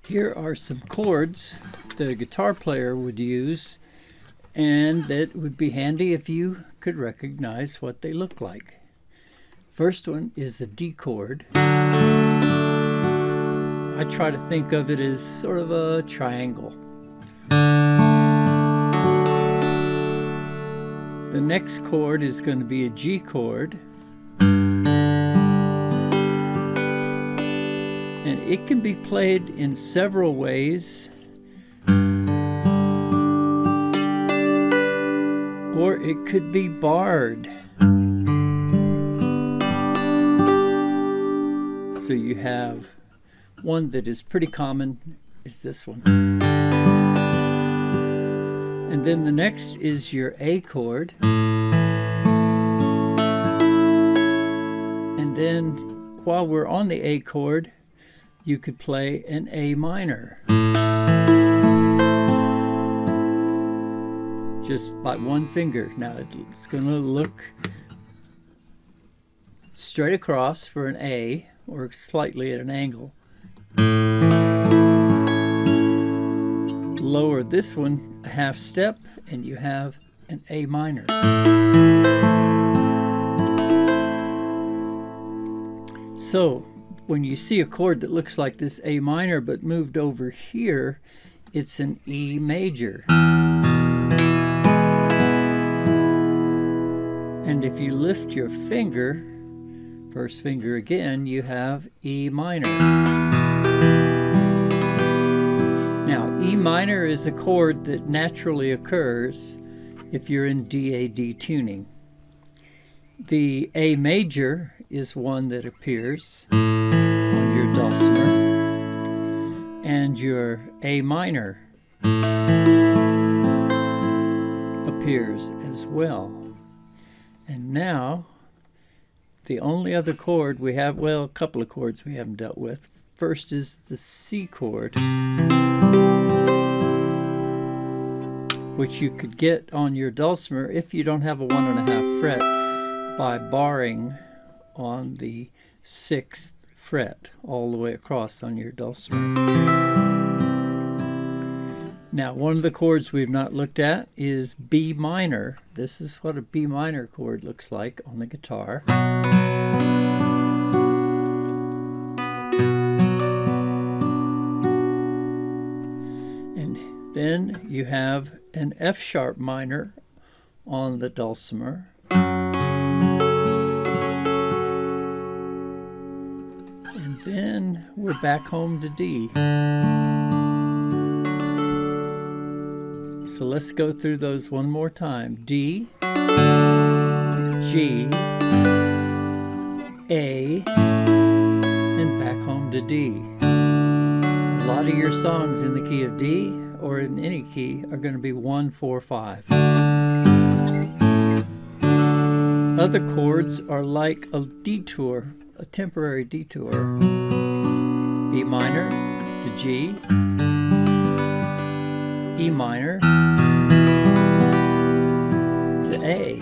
Here are some chords that a guitar player would use, and that would be handy if you could recognize what they look like. First one is the D chord. I try to think of it as sort of a triangle. The next chord is going to be a G chord. And it can be played in several ways, or it could be barred. So you have one that is pretty common is this one. And then the next is your A chord. And then while we're on the A chord, you could play an A minor. Just by one finger. Now it's going to look straight across for an A, or slightly at an angle. Lower this one a half step and you have an A minor. So when you see a chord that looks like this A minor but moved over here, it's an E major. And if you lift your finger, first finger again, you have E minor. Now, E minor is a chord that naturally occurs if you're in DAD tuning. The A major is one that appears on your dulcimer, and your A minor appears as well. And now, the only other chord we have, well, a couple of chords we haven't dealt with. First is the C chord, which you could get on your dulcimer if you don't have a 1.5 fret by barring on the 6th fret all the way across on your dulcimer. Now, one of the chords we've not looked at is B minor. This is what a B minor chord looks like on the guitar. And then you have an F sharp minor on the dulcimer. And then we're back home to D. So let's go through those one more time. D, G, A, and back home to D. A lot of your songs in the key of D or in any key are going to be 1, 4, 5. Other chords are like a detour, a temporary detour. B minor to G, E minor to A.